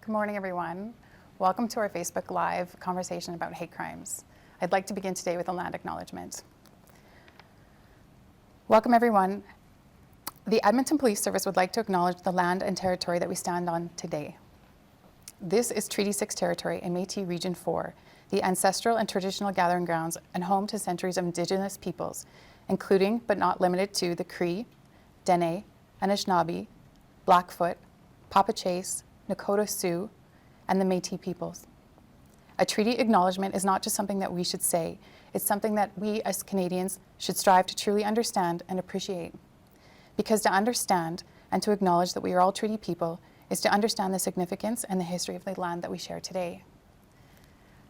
Good morning, everyone. Welcome to our Facebook Live conversation about hate crimes. I'd like to begin today with a land acknowledgement. Welcome, everyone. The Edmonton Police Service would like to acknowledge the land and territory that we stand on today. This is Treaty 6 territory in Métis Region 4, the ancestral and traditional gathering grounds and home to centuries of Indigenous peoples, including but not limited to the Cree, Dene, Anishinaabe, Blackfoot, Papachase, Nakota Sioux, and the Métis peoples. A treaty acknowledgement is not just something that we should say, it's something that we as Canadians should strive to truly understand and appreciate. Because to understand and to acknowledge that we are all treaty people is to understand the significance and the history of the land that we share today.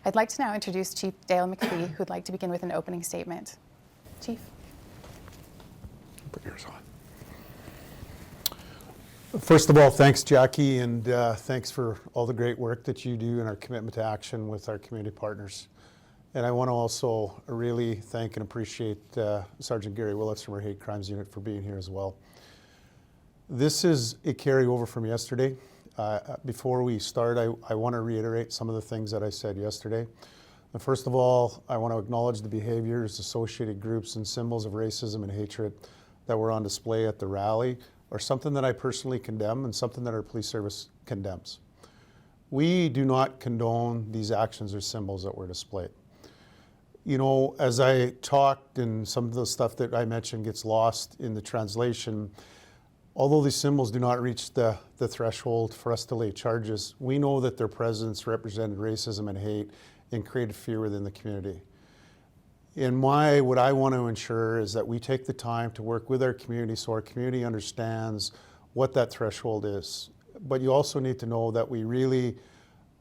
I'd like to now introduce Chief Dale Mcphee, who'd like to begin with an opening statement. Chief. Put yours on. First of all, thanks, Jackie, and thanks for all the great work that you do and our commitment to action with our community partners. And I want to also really thank and appreciate Sergeant Gary Willetts from our Hate Crimes Unit for being here as well. This is a carryover from yesterday. Before we start, I want to reiterate some of the things that I said yesterday. And first of all, I want to acknowledge the behaviors, associated groups, and symbols of racism and hatred that were on display at the rally are something that I personally condemn and something that our police service condemns. We do not condone these actions or symbols that were displayed. You know, as I talked, and some of the stuff that I mentioned gets lost in the translation, although these symbols do not reach the threshold for us to lay charges, we know that their presence represented racism and hate and created fear within the community. What I want to ensure is that we take the time to work with our community so our community understands what that threshold is. But you also need to know that we really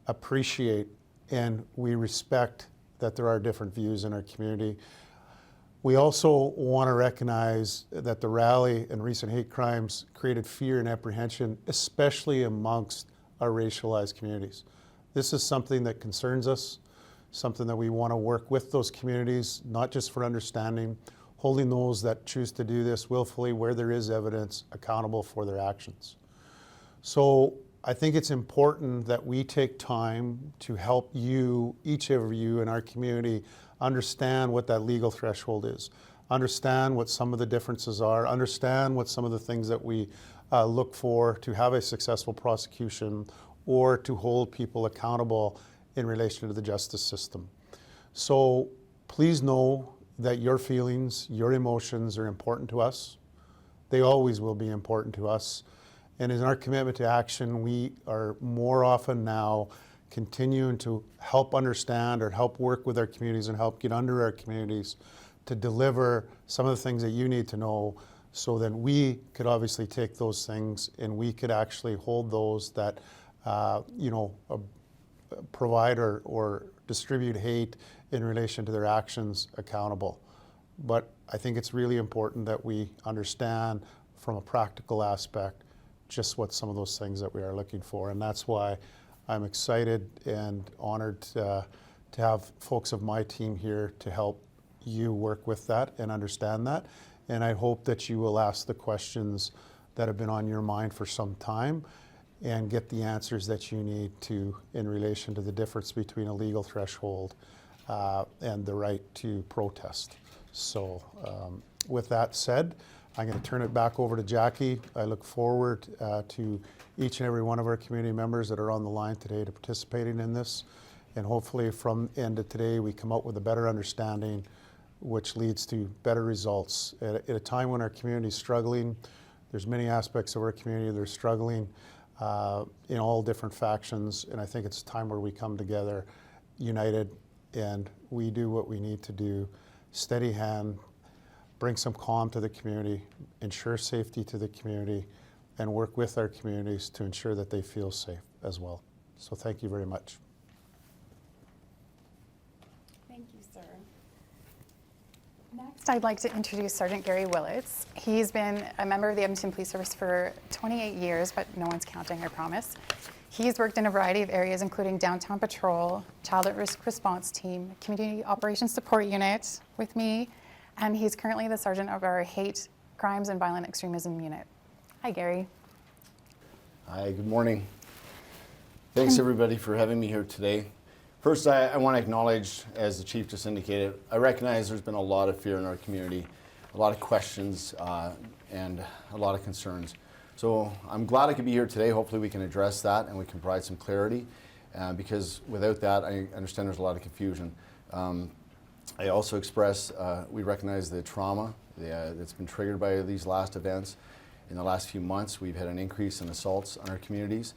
appreciate and we respect that there are different views in our community. We also want to recognize that the rally and recent hate crimes created fear and apprehension, especially amongst our racialized communities. This is something that concerns us, something that we want to work with those communities, not just for understanding, holding those that choose to do this willfully where there is evidence accountable for their actions. So I think it's important that we take time to help you, each of you in our community, understand what that legal threshold is, understand what some of the differences are, understand what some of the things that we look for to have a successful prosecution or to hold people accountable in relation to the justice system. So please know that your feelings, your emotions are important to us. They always will be important to us. And in our commitment to action, we are more often now continuing to help understand or help work with our communities and help get under our communities to deliver some of the things that you need to know so that we could obviously take those things and we could actually hold those that, provide or distribute hate in relation to their actions accountable. But I think it's really important that we understand from a practical aspect just what some of those things that we are looking for. And that's why I'm excited and honored to have folks of my team here to help you work with that and understand that. And I hope that you will ask the questions that have been on your mind for some time and get the answers that you need to in relation to the difference between a legal threshold and the right to protest. So with that said, I'm going to turn it back over to Jackie. I look forward to each and every one of our community members that are on the line today to participating in this. And hopefully from the end of today, we come out with a better understanding which leads to better results. At a time when our community is struggling, there's many aspects of our community that are struggling in all different factions, and I think it's a time where we come together united and we do what we need to do, steady hand, bring some calm to the community, ensure safety to the community, and work with our communities to ensure that they feel safe as well. So thank you very much. Thank you, sir. Next, I'd like to introduce Sergeant Gary Willetts. He's been a member of the Edmonton Police Service for 28 years, but no one's counting, I promise. He's worked in a variety of areas, including downtown patrol, child at risk response team, community operations support unit with me, and he's currently the sergeant of our hate crimes and violent extremism unit. Hi, Gary. Hi, good morning. Thanks everybody for having me here today. First, I want to acknowledge, as the Chief just indicated, I recognize there's been a lot of fear in our community, a lot of questions, and a lot of concerns. So I'm glad I could be here today. Hopefully we can address that and we can provide some clarity, because without that, I understand there's a lot of confusion. I also express, we recognize the trauma that's been triggered by these last events. In the last few months, we've had an increase in assaults on our communities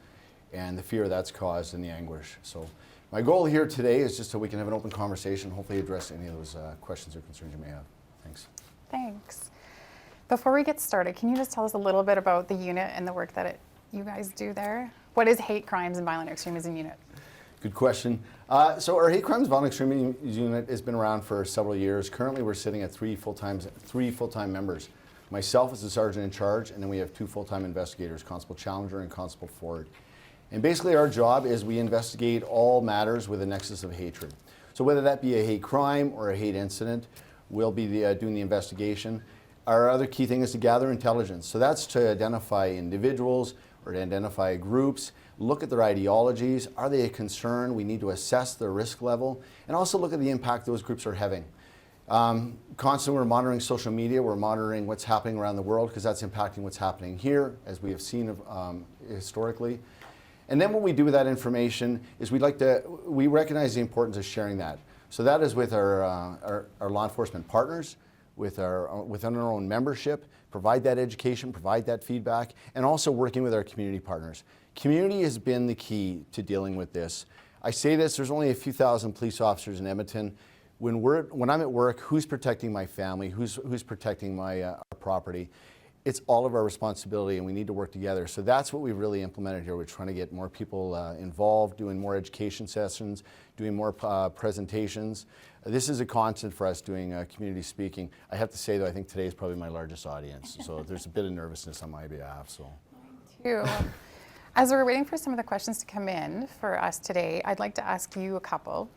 and the fear that's caused and the anguish. So my goal here today is just so we can have an open conversation, hopefully address any of those questions or concerns you may have. Thanks. Thanks. Before we get started, can you just tell us a little bit about the unit and the work that you guys do there? What is Hate Crimes and Violent Extremism Unit? Good question. So our Hate Crimes Violent Extremism Unit has been around for several years. Currently we're sitting at three full-time members. Myself as the sergeant in charge, and then we have 2 full-time investigators, Constable Challenger and Constable Ford. And basically our job is we investigate all matters with a nexus of hatred. So whether that be a hate crime or a hate incident, we'll be doing the investigation. Our other key thing is to gather intelligence. So that's to identify individuals or to identify groups, look at their ideologies. Are they a concern? We need to assess their risk level and also look at the impact those groups are having. Constantly we're monitoring social media, we're monitoring what's happening around the world because that's impacting what's happening here, as we have seen historically. And then what we do with that information is we recognize the importance of sharing that. So that is with our law enforcement partners, within our own membership, provide that education, provide that feedback, and also working with our community partners. Community has been the key to dealing with this. I say this, there's only a few thousand police officers in Edmonton. When I'm at work, who's protecting my family? Who's protecting my our property? It's all of our responsibility, and we need to work together. So that's what we've really implemented here. We're trying to get more people involved, doing more education sessions, doing more presentations. This is a constant for us doing community speaking. I have to say, though, I think today is probably my largest audience. So there's a bit of nervousness on my behalf. So. Mine too. As we're waiting for some of the questions to come in for us today, I'd like to ask you a couple.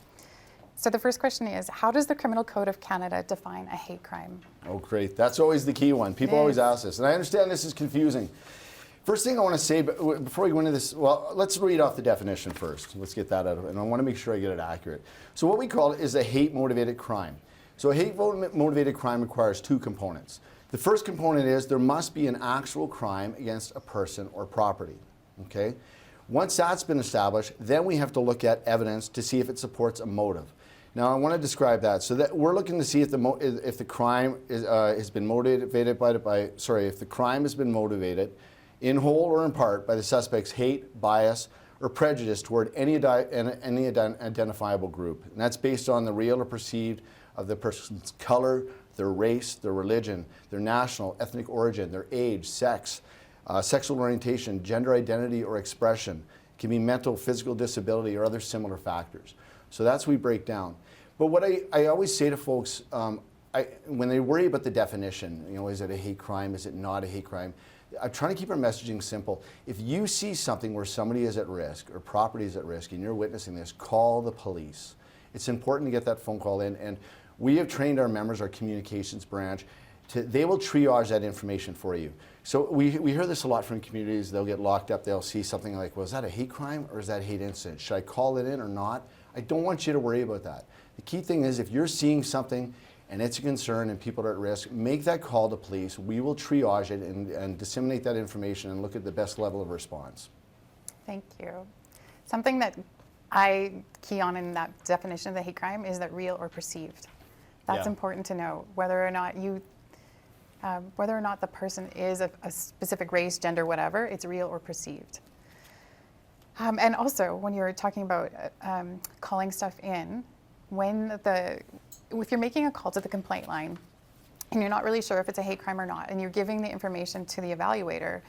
So the first question is, how does the Criminal Code of Canada define a hate crime? Oh, great. That's always the key one. People always ask this, and I understand this is confusing. First thing I want to say, before we go into this, well, let's read off the definition first. Let's get that out of it, and I want to make sure I get it accurate. So what we call it is a hate-motivated crime. So a hate-motivated crime requires 2 components. The first component is there must be an actual crime against a person or property, okay? Once that's been established, then we have to look at evidence to see if it supports a motive. Now, I want to describe that. So that we're looking to see if the crime has been motivated if the crime has been motivated in whole or in part by the suspect's hate, bias, or prejudice toward any identifiable group. And that's based on the real or perceived of the person's color, their race, their religion, their national, ethnic origin, their age, sex, sexual orientation, gender identity or expression. It can be mental, physical disability, or other similar factors. So that's what we break down. But what I always say to folks, when they worry about the definition, is it a hate crime, is it not a hate crime? I'm trying to keep our messaging simple. If you see something where somebody is at risk or property is at risk and you're witnessing this, call the police. It's important to get that phone call in, and we have trained our members, our communications branch, they will triage that information for you. So we hear this a lot from communities. They'll get locked up, they'll see something like, well, is that a hate crime or is that a hate incident? Should I call it in or not? I don't want you to worry about that. The key thing is if you're seeing something and it's a concern and people are at risk, make that call to police. We will triage it and disseminate that information and look at the best level of response. Thank you. Something that I key on in that definition of the hate crime is that real or perceived. That's important to know, whether or not the person is a specific race, gender, whatever, it's real or perceived. And also, when you're talking about calling stuff in, if you're making a call to the complaint line and you're not really sure if it's a hate crime or not, and you're giving the information to the evaluator,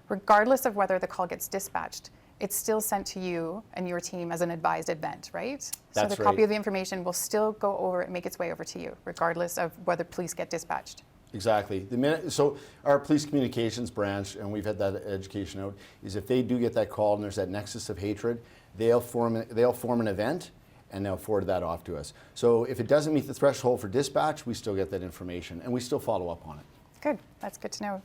regardless of whether the call gets dispatched, it's still sent to you and your team as an advised event, right? So the copy of the information will still go over and make its way over to you, regardless of whether police get dispatched. Exactly. So our police communications branch, and we've had that education out, is if they do get that call and there's that nexus of hatred, they'll form an event and they'll forward that off to us. So if it doesn't meet the threshold for dispatch, we still get that information and we still follow up on it. Good. That's good to know.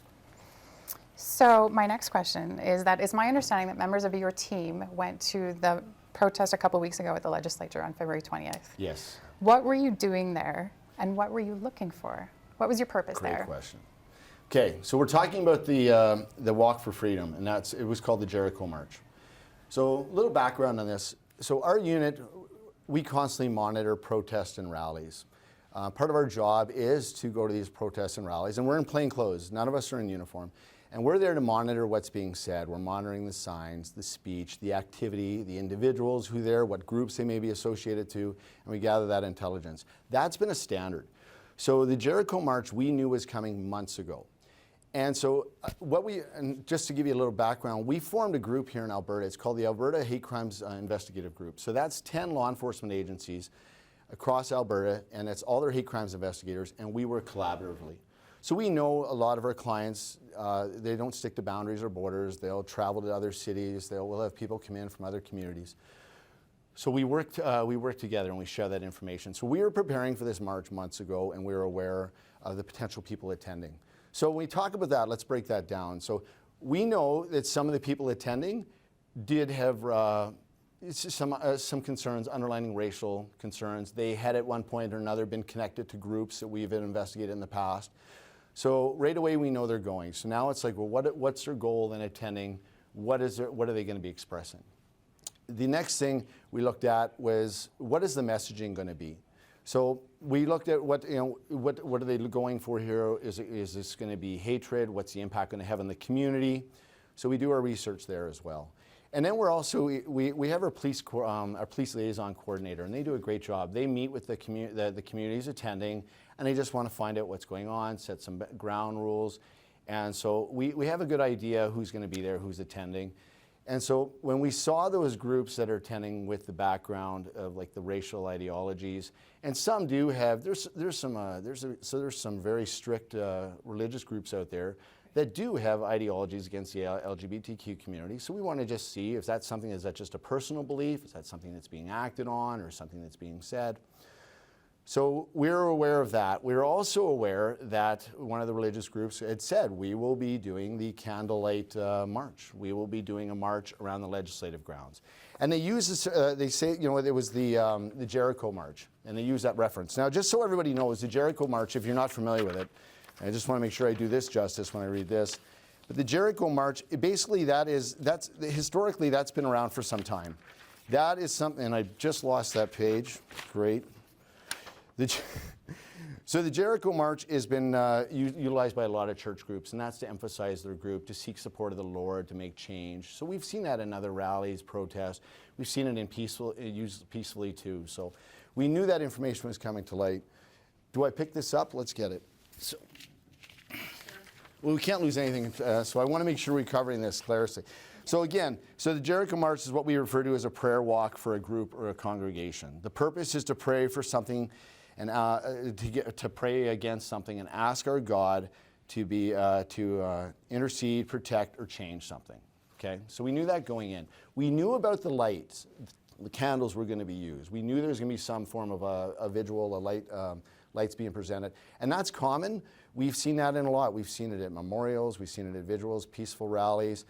So my next question is that it's my understanding that members of your team went to the protest a couple weeks ago at the legislature on February 20th. Yes. What were you doing there, and what were you looking for? What was your purpose there? Great question. Okay, so we're talking about the Walk for Freedom, and it was called the Jericho March. So a little background on this. So our unit, we constantly monitor protests and rallies. Part of our job is to go to these protests and rallies, and we're in plain clothes. None of us are in uniform. And we're there to monitor what's being said. We're monitoring the signs, the speech, the activity, the individuals who are there, what groups they may be associated to, and we gather that intelligence. That's been a standard. So the Jericho March we knew was coming months ago. And so and just to give you a little background, we formed a group here in Alberta. It's called the Alberta Hate Crimes Investigative Group. So that's 10 law enforcement agencies across Alberta, and it's all their hate crimes investigators, and we work collaboratively. So we know a lot of our clients, they don't stick to boundaries or borders. They'll travel to other cities. We'll have people come in from other communities. So we work together and we share that information. So we were preparing for this march months ago, and we were aware of the potential people attending. So when we talk about that, let's break that down. So we know that some of the people attending did have some concerns, underlining racial concerns. They had at one point or another been connected to groups that we've investigated in the past. So right away we know they're going. So now it's like, well, what's their goal in attending? What are they going to be expressing? The next thing we looked at was, what is the messaging going to be? So we looked at what are they going for here? Is this going to be hatred? What's the impact going to have on the community? So we do our research there as well. And then we're also, we have our police liaison coordinator, and they do a great job. They meet with the communities attending, and they just want to find out what's going on, set some ground rules. And so we have a good idea who's going to be there, who's attending. And so when we saw those groups that are attending with the background of like the racial ideologies, and some do have, there's some very strict religious groups out there that do have ideologies against the LGBTQ community. So we want to just see if that's something, is that just a personal belief? Is that something that's being acted on or something that's being said? So we're aware of that. We're also aware that one of the religious groups had said, we will be doing the candlelight march. We will be doing a march around the legislative grounds. And they use this, they say, it was the Jericho March, and they use that reference. Now, just so everybody knows, the Jericho March, if you're not familiar with it, I just want to make sure I do this justice when I read this. But the Jericho March, basically historically that's been around for some time. That is something, and I just lost that page, great. So the Jericho March has been utilized by a lot of church groups, and that's to emphasize their group, to seek support of the Lord, to make change. So we've seen that in other rallies, protests. We've seen it used peacefully too. So we knew that information was coming to light. Do I pick this up? Let's get it. So, well, we can't lose anything, so I want to make sure we're covering this clearly. So again, the Jericho March is what we refer to as a prayer walk for a group or a congregation. The purpose is to pray for something, and to pray against something, and ask our God to intercede, protect, or change something. Okay, so we knew that going in. We knew about the lights, the candles were going to be used. We knew there was going to be some form of a visual, lights being presented. And that's common. We've seen that in a lot. We've seen it at memorials, we've seen it at vigils, peaceful rallies.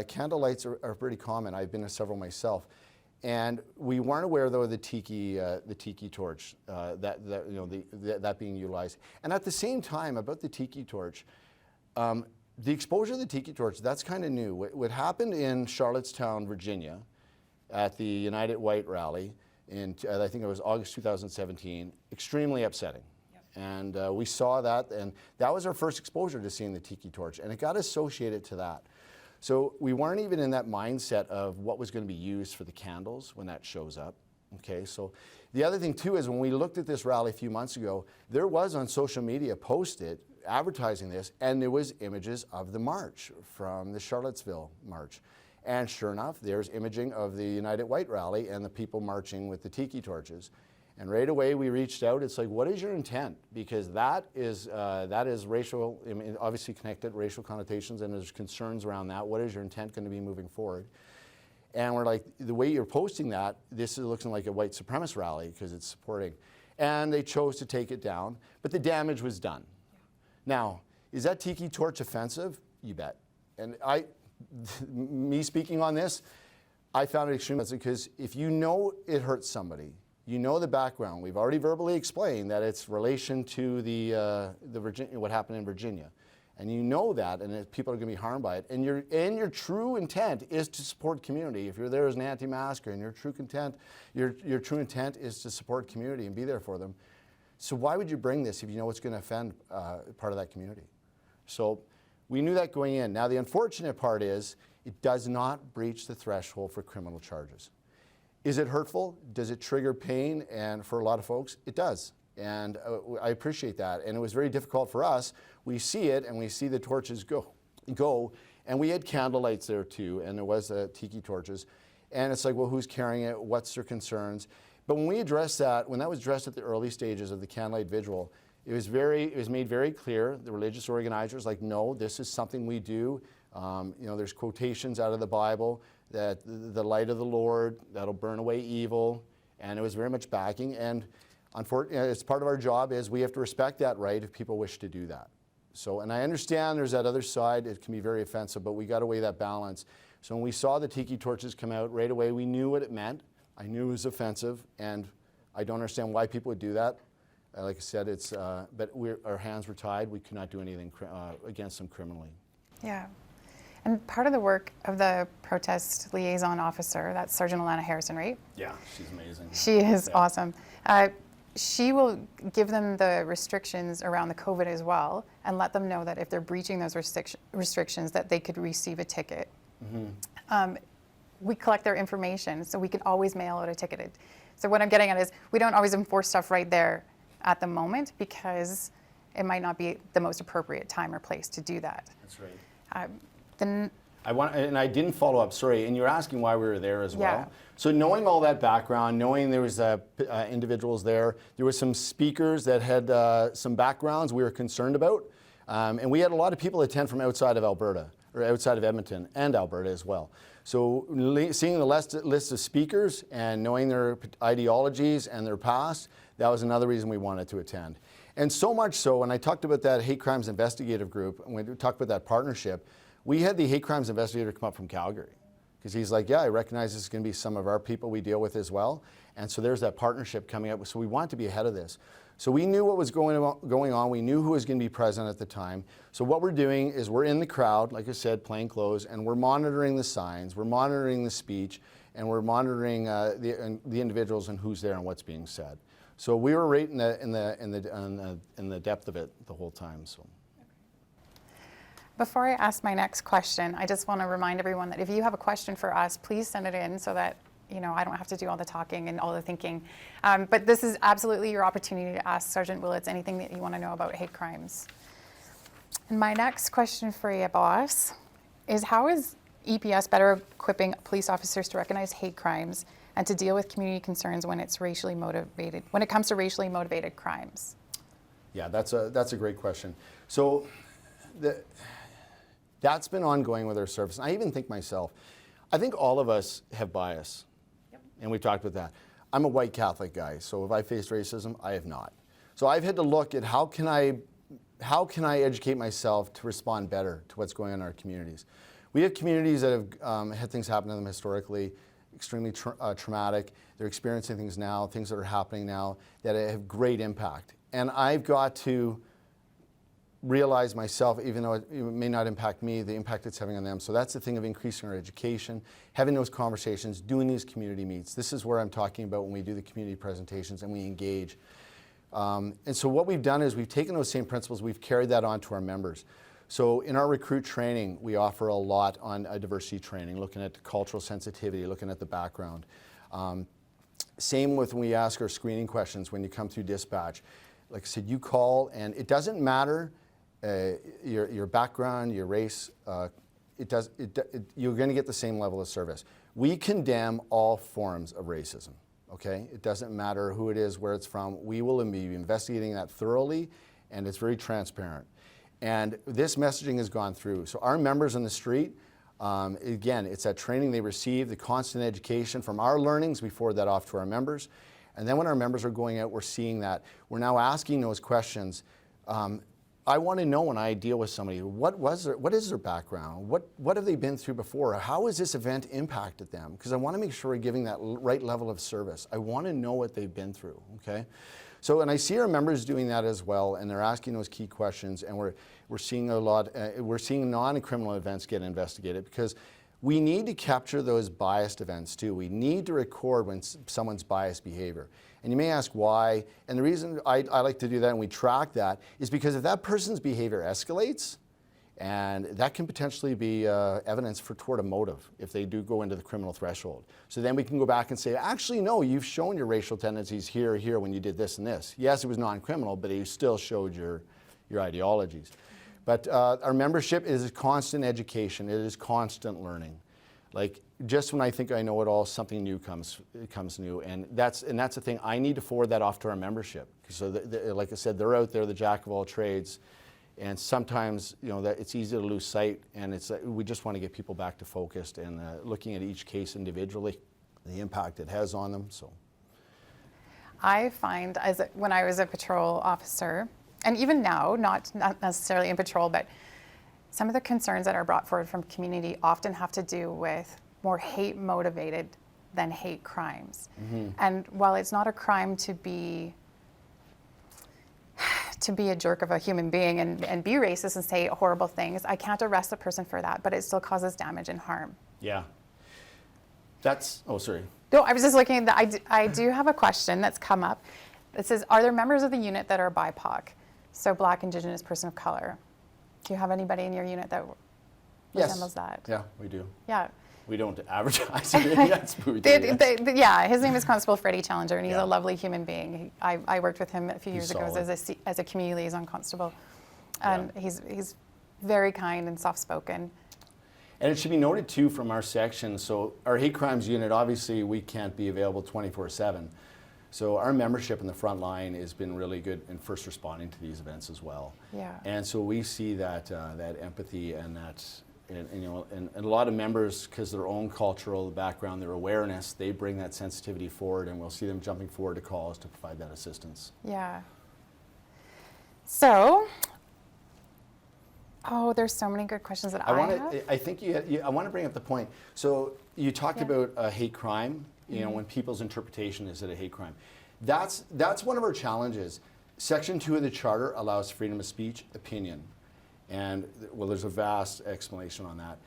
Candle lights are pretty common. I've been to several myself. And we weren't aware, though, of the tiki torch, that being utilized. And at the same time, about the tiki torch, the exposure of the tiki torch, that's kind of new. What happened in Charlottetown, Virginia, at the United White rally, I think it was August 2017, extremely upsetting. Yep. And we saw that, and that was our first exposure to seeing the tiki torch, and it got associated to that. So we weren't even in that mindset of what was going to be used for the candles when that shows up. Okay, so the other thing too is when we looked at this rally a few months ago, there was on social media posted advertising this, and there was images of the march from the Charlottesville March. And sure enough, there's imaging of the United White rally and the people marching with the tiki torches. And right away we reached out. It's like, what is your intent? Because that is racial, I mean, obviously connected racial connotations, and there's concerns around that. What is your intent going to be moving forward? And we're like, the way you're posting that, this is looking like a white supremacist rally because it's supporting. And they chose to take it down, but the damage was done. Now, is that tiki torch offensive? You bet. And me speaking on this, I found it extremely because if you know it hurts somebody, you know the background. We've already verbally explained that it's relation to the Virginia, what happened in Virginia, and you know that, and that people are going to be harmed by it. And your true intent is to support community. If you're there as an anti-masker, and your true intent is to support community and be there for them. So why would you bring this if you know it's going to offend part of that community? So we knew that going in. Now the unfortunate part is it does not breach the threshold for criminal charges. Is it hurtful? Does it trigger pain? And for a lot of folks, it does. And I appreciate that. And it was very difficult for us. We see it, and we see the torches go. And we had candlelights there too, and there was tiki torches. And it's like, well, who's carrying it? What's their concerns? But when we addressed that, when that was addressed at the early stages of the candlelight vigil, it was made very clear. The religious organizers, like, no, this is something we do. There's quotations out of the Bible that the light of the Lord, that'll burn away evil, and it was very much backing. And unfortunately, it's part of our job is we have to respect that right if people wish to do that. So, and I understand there's that other side, it can be very offensive, but we got to weigh that balance. So when we saw the tiki torches come out right away, we knew what it meant. I knew it was offensive, and I don't understand why people would do that. Like I said, but our hands were tied. We could not do anything against them criminally. Yeah. And part of the work of the protest liaison officer, that's Sergeant Alana Harrison, right? Yeah, she's amazing. She is awesome. She will give them the restrictions around the COVID as well, and let them know that if they're breaching those restrictions, that they could receive a ticket. Mm-hmm. We collect their information, so we can always mail out a ticket. So what I'm getting at is we don't always enforce stuff right there at the moment because it might not be the most appropriate time or place to do that. That's right. I didn't follow up, sorry, and you're asking why we were there as well. So knowing all that background, knowing there was individuals there were some speakers that had some backgrounds we were concerned about, and we had a lot of people attend from outside of Alberta, or outside of Edmonton and Alberta as well. So seeing the list of speakers and knowing their ideologies and their past, that was another reason we wanted to attend. And so much so, when I talked about that hate crimes investigative group, and we talked about that partnership, we had the hate crimes investigator come up from Calgary. Because he's like, yeah, I recognize this is going to be some of our people we deal with as well. And so there's that partnership coming up. So we want to be ahead of this. So we knew what was going on. We knew who was going to be present at the time. So what we're doing is we're in the crowd, like I said, plain clothes, and we're monitoring the signs, we're monitoring the speech, and we're monitoring the individuals and who's there and what's being said. So we were right in the depth of it the whole time. So. Before I ask my next question, I just want to remind everyone that if you have a question for us, please send it in so that I don't have to do all the talking and all the thinking. But this is absolutely your opportunity to ask Sergeant Willetts anything that you want to know about hate crimes. And my next question for you, boss, is how is EPS better equipping police officers to recognize hate crimes and to deal with community concerns when it's racially motivated, when it comes to racially motivated crimes? Yeah, that's a great question. So that's been ongoing with our service. And I even think myself, I think all of us have bias. Yep. And we talked about that. I'm a white Catholic guy, so have I faced racism? I have not. So I've had to look at how can I educate myself to respond better to what's going on in our communities. We have communities that have had things happen to them historically, extremely traumatic. They're experiencing things now, things that are happening now that have great impact. And I've got to realize myself, even though it may not impact me, the impact it's having on them. So that's the thing of increasing our education, having those conversations, doing these community meets. This is where I'm talking about when we do the community presentations and we engage. And so what we've done is we've taken those same principles, we've carried that on to our members. So in our recruit training, we offer a lot on diversity training, looking at the cultural sensitivity, looking at the background. Same with when we ask our screening questions when you come through dispatch. Like I said, you call, and it doesn't matter your background, your race, you're going to get the same level of service. We condemn all forms of racism, okay? It doesn't matter who it is, where it's from. We will be investigating that thoroughly, and it's very transparent. And this messaging has gone through. So our members on the street, again, it's that training they receive, the constant education from our learnings, we forward that off to our members. And then when our members are going out, we're seeing that. We're now asking those questions. I want to know when I deal with somebody, what is their background? What have they been through before? How has this event impacted them? Because I want to make sure we're giving that right level of service. I want to know what they've been through, okay? So, and I see our members doing that as well, and they're asking those key questions, and we're seeing a lot, we're seeing non-criminal events get investigated, because we need to capture those biased events too. We need to record when someone's biased behavior. And you may ask why, and the reason I like to do that and we track that is because if that person's behavior escalates, and that can potentially be evidence toward a motive if they do go into the criminal threshold. So then we can go back and say, actually, no, you've shown your racial tendencies here when you did this and this. Yes, it was non-criminal, but you still showed your ideologies. But our membership is constant education. It is constant learning. Like, just when I think I know it all, something new comes new, and that's the thing. I need to forward that off to our membership. So, like I said, they're out there, the jack of all trades, and sometimes that it's easy to lose sight. And we just want to get people back to focused and looking at each case individually, the impact it has on them. So, I find when I was a patrol officer, and even now, not necessarily in patrol, but some of the concerns that are brought forward from community often have to do with more hate motivated than hate crimes. Mm-hmm. And while it's not a crime to be a jerk of a human being and be racist and say horrible things, I can't arrest a person for that, but it still causes damage and harm. Yeah. Oh, sorry. No, I was just looking at that. I do have a question that's come up. It says, are there members of the unit that are BIPOC? So Black, Indigenous, person of color. Do you have anybody in your unit that resembles that? Yeah, we do. Yeah. We don't advertise it. That's what we do. Yeah, his name is Constable Freddie Challenger, and he's a lovely human being. I worked with him a few years ago as a community liaison constable, and he's very kind and soft-spoken. And it should be noted too from our section, so our hate crimes unit, obviously we can't be available 24/7. So our membership in the front line has been really good in first responding to these events as well. Yeah. And so we see that empathy and that, and a lot of members, because their own cultural background, their awareness, they bring that sensitivity forward, and we'll see them jumping forward to calls to provide that assistance. Yeah. So, there's so many good questions that I have. I think I want to bring up the point. So you talked about a hate crime. When people's interpretation is it a hate crime. That's one of our challenges. Section 2 of the Charter allows freedom of speech, opinion. And, well, there's a vast explanation on that.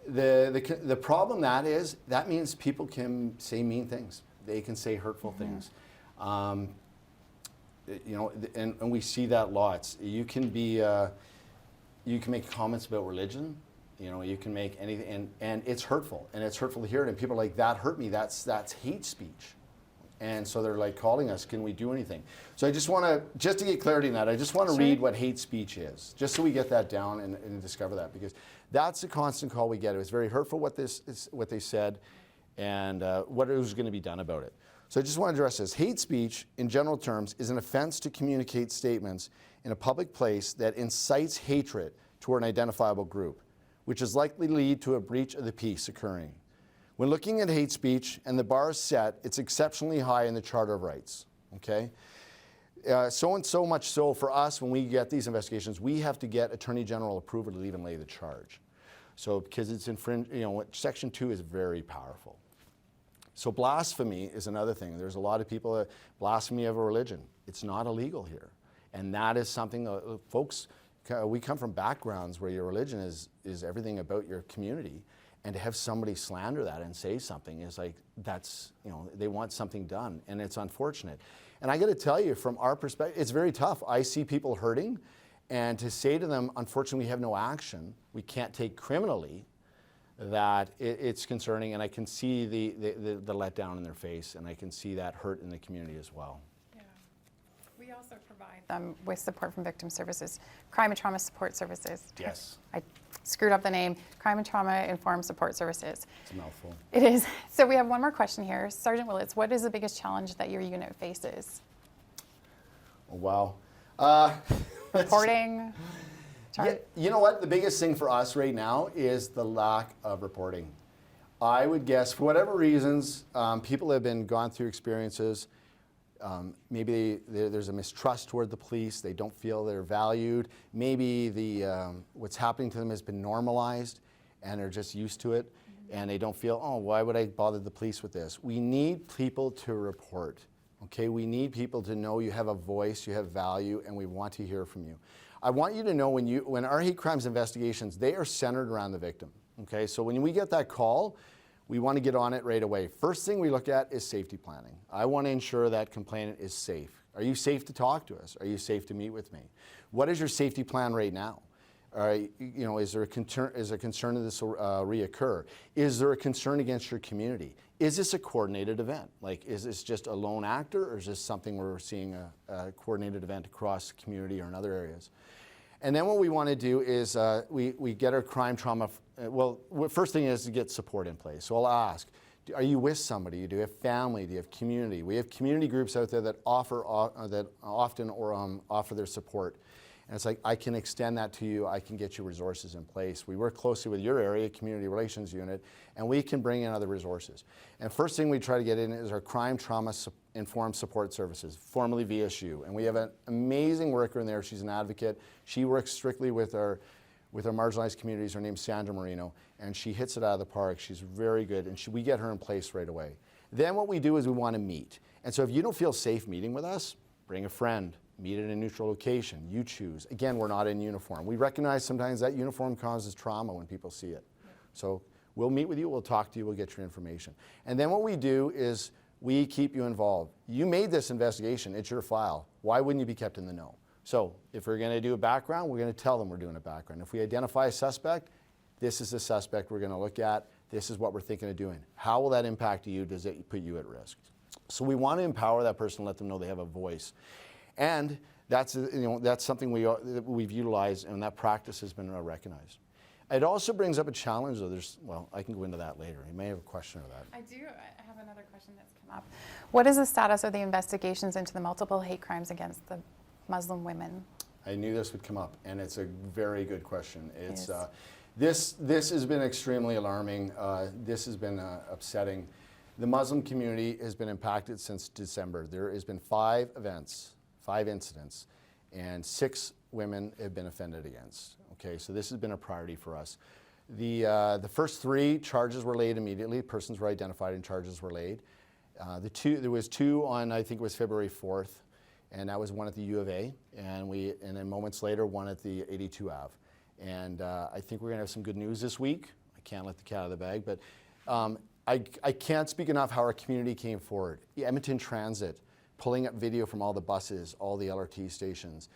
The problem that means people can say mean things. They can say hurtful things. And we see that lots. You can make comments about religion. You can make anything, and it's hurtful, and it's hurtful to hear it, and people are like, that hurt me, that's hate speech. And so they're like calling us, can we do anything? So I just to get clarity in that, I just want to read what hate speech is, just so we get that down and discover that, because that's a constant call we get. It was very hurtful what they said, and what was going to be done about it. So I just want to address this. Hate speech, in general terms, is an offense to communicate statements in a public place that incites hatred toward an identifiable group, which is likely to lead to a breach of the peace occurring. When looking at hate speech and the bar is set, it's exceptionally high in the Charter of Rights, okay? So much so for us, when we get these investigations, we have to get Attorney General approval to even lay the charge. So, because it's Section 2 is very powerful. So blasphemy is another thing. There's a lot of people that blasphemy of a religion. It's not illegal here. And that is something, folks, we come from backgrounds where your religion is everything about your community, and to have somebody slander that and say something is like, that's, they want something done, and it's unfortunate. And I got to tell you, from our perspective, it's very tough. I see people hurting, and to say to them, unfortunately, we have no action, we can't take criminally, that it's concerning, and I can see the letdown in their face, and I can see that hurt in the community as well. We also provide them with support from Victim Services, Crime and Trauma Support Services. Yes. I screwed up the name, Crime and Trauma Informed Support Services. It's a mouthful. It is. So we have one more question here. Sergeant Willetts, what is the biggest challenge that your unit faces? Oh, wow. Reporting? You know what? The biggest thing for us right now is the lack of reporting. I would guess, for whatever reasons, people have gone through experiences. Maybe there's a mistrust toward the police. They don't feel they're valued. Maybe what's happening to them has been normalized and they're just used to it. And they don't feel, oh, why would I bother the police with this? We need people to report. Okay, we need people to know you have a voice, you have value, and we want to hear from you. I want you to know when our hate crimes investigations, they are centered around the victim. Okay, so when we get that call, we want to get on it right away. First thing we look at is safety planning. I want to ensure that complainant is safe. Are you safe to talk to us? Are you safe to meet with me? What is your safety plan right now? Is there a concern that this will reoccur? Is there a concern against your community? Is this a coordinated event? Like, is this just a lone actor, or is this something where we're seeing a coordinated event across the community or in other areas? And then what we want to do is we get our crime trauma. First thing is to get support in place. So I'll ask, are you with somebody? Do you have family? Do you have community? We have community groups out there that often offer their support. And it's like, I can extend that to you. I can get you resources in place. We work closely with your area community relations unit, and we can bring in other resources. And first thing we try to get in is our crime trauma informed support services, formerly VSU. And we have an amazing worker in there. She's an advocate. She works strictly with our marginalized communities. Her name's Sandra Marino, and she hits it out of the park. She's very good, and we get her in place right away. Then what we do is we want to meet. And so if you don't feel safe meeting with us, bring a friend. Meet at a neutral location. You choose. Again, we're not in uniform. We recognize sometimes that uniform causes trauma when people see it. So we'll meet with you, we'll talk to you, we'll get your information. And then what we do is we keep you involved. You made this investigation, it's your file. Why wouldn't you be kept in the know? So if we're going to do a background, we're going to tell them we're doing a background. If we identify a suspect, this is the suspect we're going to look at. This is what we're thinking of doing. How will that impact you? Does it put you at risk? So we want to empower that person, let them know they have a voice. And that's something we've utilized, and that practice has been recognized. It also brings up a challenge, though. I can go into that later. You may have a question of that. I do. I have another question that's come up. What is the status of the investigations into the multiple hate crimes against the Muslim women? I knew this would come up, and it's a very good question. It's this has been extremely alarming. This has been upsetting. The Muslim community has been impacted since December. There has been 5 incidents, and 6 women have been offended against. Okay, so this has been a priority for us. The first 3 charges were laid immediately. Persons were identified and charges were laid. There was 2 on, I think it was February 4th, and that was one at the U of A, and then moments later, one at the 82 Ave. And I think we're gonna have some good news this week. I can't let the cat out of the bag, but I can't speak enough how our community came forward. Edmonton Transit, pulling up video from all the buses, all the LRT stations.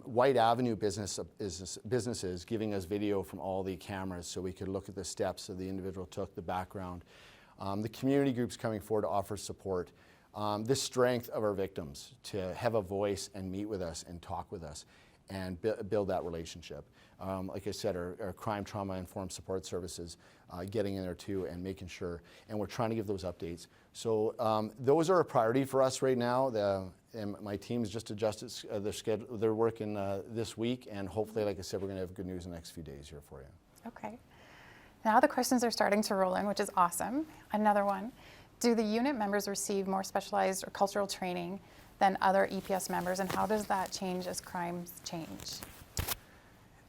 White Avenue businesses giving us video from all the cameras so we could look at the steps that the individual took, the background. The community groups coming forward to offer support. The strength of our victims to have a voice and meet with us and talk with us and build that relationship. Like I said, our crime trauma informed support services getting in there too and making sure, and we're trying to give those updates. So those are a priority for us right now. And my team's just adjusted their schedule. They're working this week, and hopefully, like I said, we're going to have good news in the next few days here for you. Okay. Now the questions are starting to roll in, which is awesome. Another one. Do the unit members receive more specialized or cultural training than other EPS members, and how does that change as crimes change?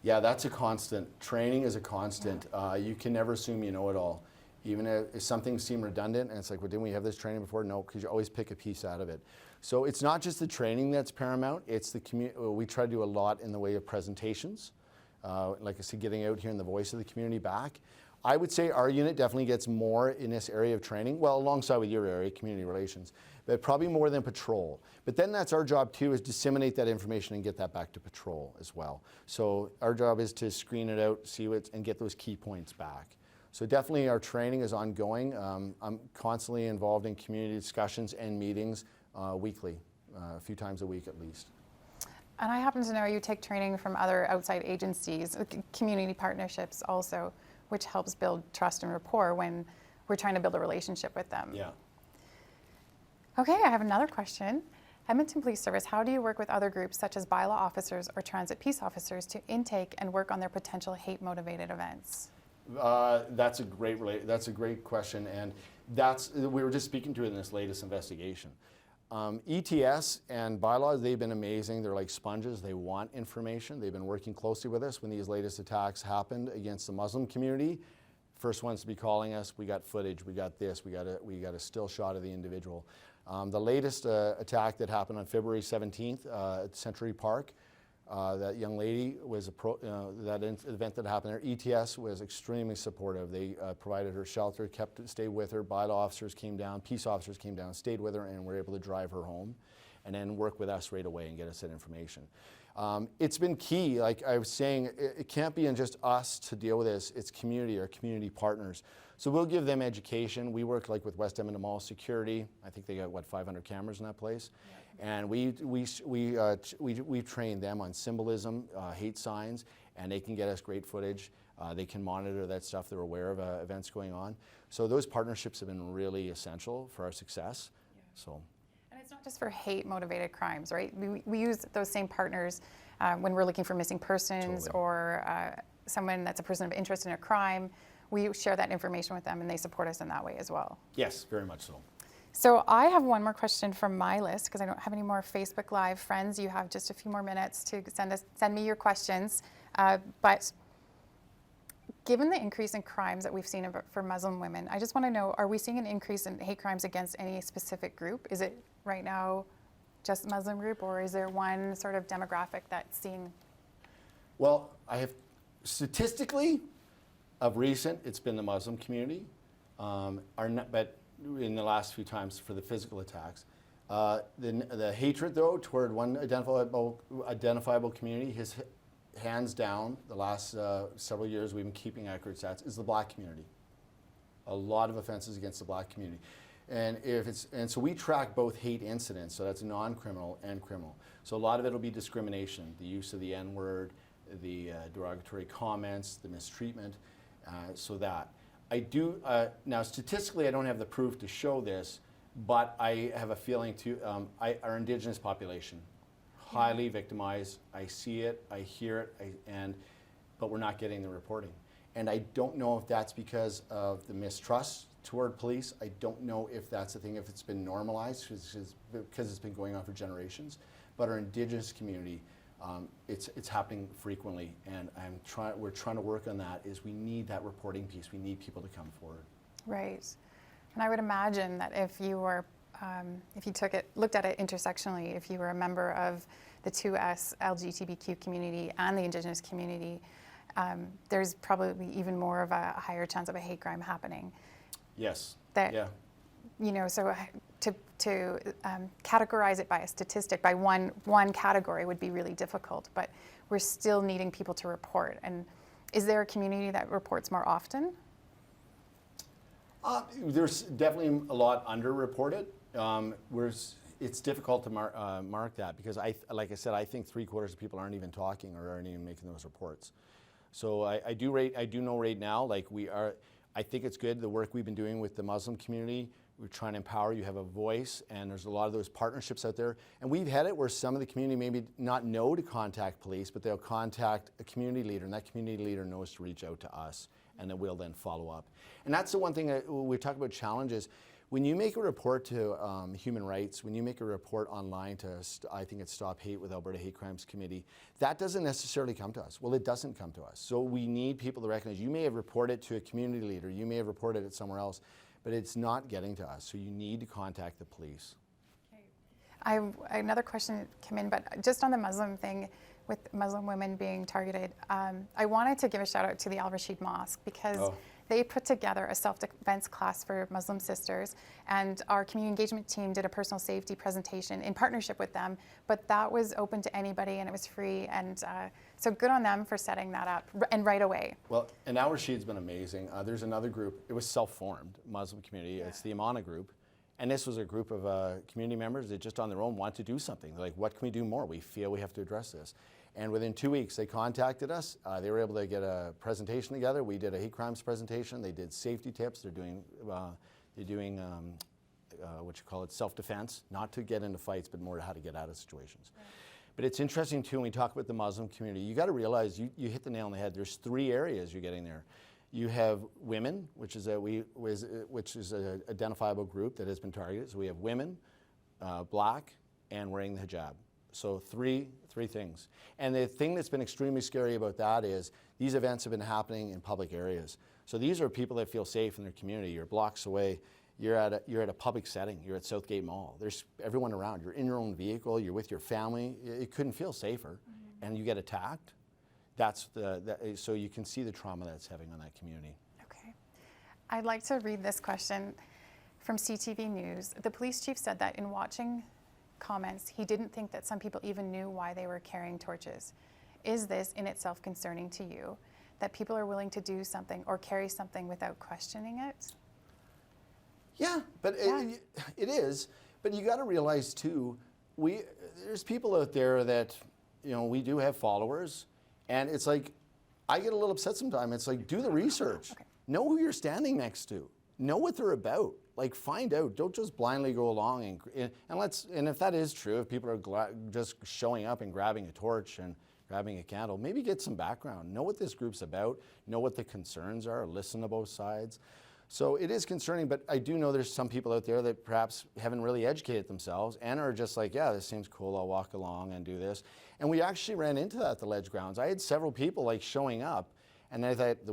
Yeah, that's a constant. Training is a constant. You can never assume you know it all. Even if something seems redundant and it's like, well, didn't we have this training before? No, because you always pick a piece out of it. So it's not just the training that's paramount, it's the community. We try to do a lot in the way of presentations. Like I said, getting out here and the voice of the community back. I would say our unit definitely gets more in this area of training, well, alongside with your area, community relations, but probably more than patrol. But then that's our job too, is disseminate that information and get that back to patrol as well. So our job is to screen it out, see what, and get those key points back. So definitely our training is ongoing. I'm constantly involved in community discussions and meetings weekly, a few times a week at least. And I happen to know you take training from other outside agencies, community partnerships also, which helps build trust and rapport when we're trying to build a relationship with them. Yeah. Okay, I have another question. Edmonton Police Service, how do you work with other groups such as bylaw officers or transit peace officers to intake and work on their potential hate-motivated events? That's a great question, and we were just speaking to it in this latest investigation. ETS and bylaws, they've been amazing. They're like sponges. They want information. They've been working closely with us when these latest attacks happened against the Muslim community. First ones to be calling us, we got footage, we got this, we got a still shot of the individual. The latest attack that happened on February 17th at Century Park, that young lady was that event that happened there. ETS was extremely supportive. They provided her shelter, stayed with her. Bylaw officers came down, peace officers came down, stayed with her, and were able to drive her home, and then work with us right away and get us that information. It's been key. Like I was saying, it can't be in just us to deal with this. It's community, our community partners. So we'll give them education. We work like with West Edmonton Mall Security. I think they got, what, 500 cameras in that place? Yeah. And we train them on symbolism, hate signs, and they can get us great footage. They can monitor that stuff. They're aware of events going on. So those partnerships have been really essential for our success. Yeah. So. And it's not just for hate-motivated crimes, right? We use those same partners when we're looking for missing persons. Totally. Or someone that's a person of interest in a crime. We share that information with them, and they support us in that way as well. Yes, very much so. So I have one more question from my list, because I don't have any more Facebook Live friends. You have just a few more minutes to send me your questions. But given the increase in crimes that we've seen for Muslim women, I just want to know, are we seeing an increase in hate crimes against any specific group? Is it right now just Muslim group, or is there one sort of demographic that's seeing? Well, I have statistically, of recent, it's been the Muslim community, but in the last few times for the physical attacks. The hatred, though, toward one identifiable community, his hands down, the last several years we've been keeping accurate stats, is the Black community. A lot of offenses against the Black community. And so we track both hate incidents, so that's non-criminal and criminal. So a lot of it will be discrimination, the use of the N-word, the derogatory comments, the mistreatment. So that I do now statistically I don't have the proof to show this, but I have a feeling our Indigenous population highly victimized. I see it, I hear it, but we're not getting the reporting, and I don't know if that's because of the mistrust toward police. I don't know if that's the thing, if it's been normalized because it's been going on for generations, but our Indigenous community. It's happening frequently, and we're trying to work on that. We need that reporting piece. We need people to come forward. Right, and I would imagine that if you were, if you looked at it intersectionally, if you were a member of the 2S LGBTQ community and the Indigenous community, there's probably even more of a higher chance of a hate crime happening. Yes. Yeah. You know, so to categorize it by a statistic, by one category would be really difficult, but we're still needing people to report. And is there a community that reports more often? There's definitely a lot underreported. It's difficult to mark that because, like I said, I think 3/4 of people aren't even talking or aren't even making those reports. So I do know right now, like I think it's good, the work we've been doing with the Muslim community. We're trying to empower you, have a voice, and there's a lot of those partnerships out there. And we've had it where some of the community maybe not know to contact police, but they'll contact a community leader, and that community leader knows to reach out to us, and then we'll then follow up. And that's the one thing we talk about challenges. When you make a report to Human Rights, when you make a report online to, I think it's Stop Hate with Alberta Hate Crimes Committee, that doesn't necessarily come to us. Well, it doesn't come to us. So we need people to recognize, you may have reported to a community leader, you may have reported it somewhere else, but it's not getting to us. So you need to contact the police. Okay. Another question came in, but just on the Muslim thing, with Muslim women being targeted, I wanted to give a shout out to the Al Rashid Mosque because they put together a self-defense class for Muslim sisters, and our community engagement team did a personal safety presentation in partnership with them, but that was open to anybody and it was free, and so good on them for setting that up, and right away. Well, and Al Rashid's been amazing. There's another group, it was self-formed, Muslim community, it's the Amana group, and this was a group of community members that just on their own want to do something. They're like, what can we do more? We feel we have to address this. And within 2 weeks, they contacted us. They were able to get a presentation together. We did a hate crimes presentation. They did safety tips. They're doing what you call it, self-defense, not to get into fights, but more how to get out of situations. Right. But it's interesting too, when we talk about the Muslim community, you got to realize you hit the nail on the head. There's 3 areas you're getting there. You have women, which is an identifiable group that has been targeted. So we have women, black, and wearing the hijab. So three things. And the thing that's been extremely scary about that is these events have been happening in public areas. So these are people that feel safe in their community. You're blocks away. You're at a public setting. You're at Southgate Mall. There's everyone around. You're in your own vehicle. You're with your family. It couldn't feel safer. And you get attacked. So you can see the trauma that's having on that community. Okay. I'd like to read this question from CTV News. The police chief said that in watching comments, he didn't think that some people even knew why they were carrying torches. Is this in itself concerning to you, that people are willing to do something or carry something without questioning it? Yeah, but it is. But you got to realize too, there's people out there that, we do have followers, and it's like, I get a little upset sometimes. It's like, do the research. Okay. Know who you're standing next to. Know what they're about. Like, find out. Don't just blindly go along and if that is true, if people are just showing up and grabbing a torch and grabbing a candle, maybe get some background. Know what this group's about. Know what the concerns are. Listen to both sides. So it is concerning, but I do know there's some people out there that perhaps haven't really educated themselves and are just like, yeah, this seems cool, I'll walk along and do this. And we actually ran into that at the Ledge Grounds. I had several people like showing up, and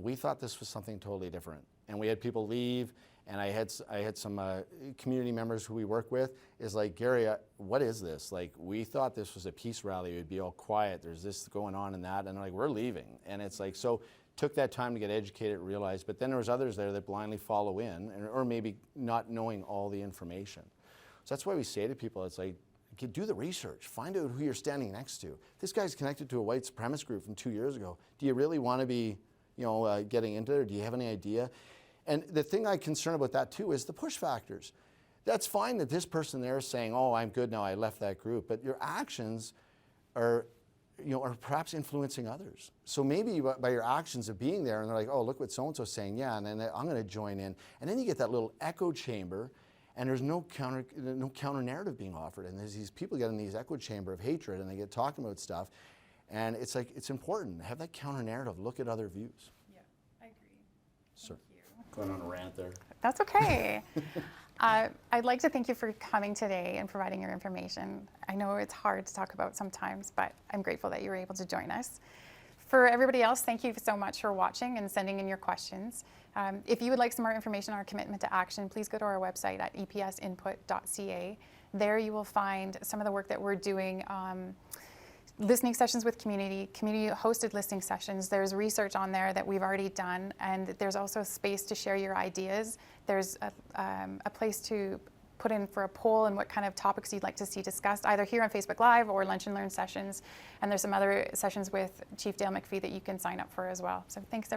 we thought this was something totally different. And we had people leave, and I had some community members who we work with is like, Gary, what is this? Like, we thought this was a peace rally, it would be all quiet, there's this going on and that, and like, we're leaving. And it's like, so took that time to get educated, realize, but then there was others there that blindly follow in, or maybe not knowing all the information. So that's why we say to people, it's like, do the research, find out who you're standing next to. This guy's connected to a white supremacist group from 2 years ago. Do you really want to be, getting into it, or do you have any idea? And the thing I'm concerned about that too is the push factors. That's fine that this person there is saying, oh, I'm good now, I left that group, but your actions are perhaps influencing others. So maybe by your actions of being there, and they're like, oh, look what so-and-so's saying, yeah, and then I'm going to join in. And then you get that little echo chamber, and there's no counter narrative being offered. And there's these people getting these echo chamber of hatred, and they get talking about stuff. And it's like, it's important to have that counter narrative, look at other views. Yeah, I agree. Sir, going on a rant there. That's okay. I'd like to thank you for coming today and providing your information. I know it's hard to talk about sometimes, but I'm grateful that you were able to join us. For everybody else, thank you so much for watching and sending in your questions. If you would like some more information on our commitment to action, please go to our website at epsinput.ca. There you will find some of the work that we're doing, listening sessions with community-hosted listening sessions. There's research on there that we've already done, and there's also space to share your ideas. There's a place to put in for a poll and what kind of topics you'd like to see discussed, either here on Facebook Live or Lunch and Learn sessions. And there's some other sessions with Chief Dale Mcphee that you can sign up for as well. So thanks, everyone.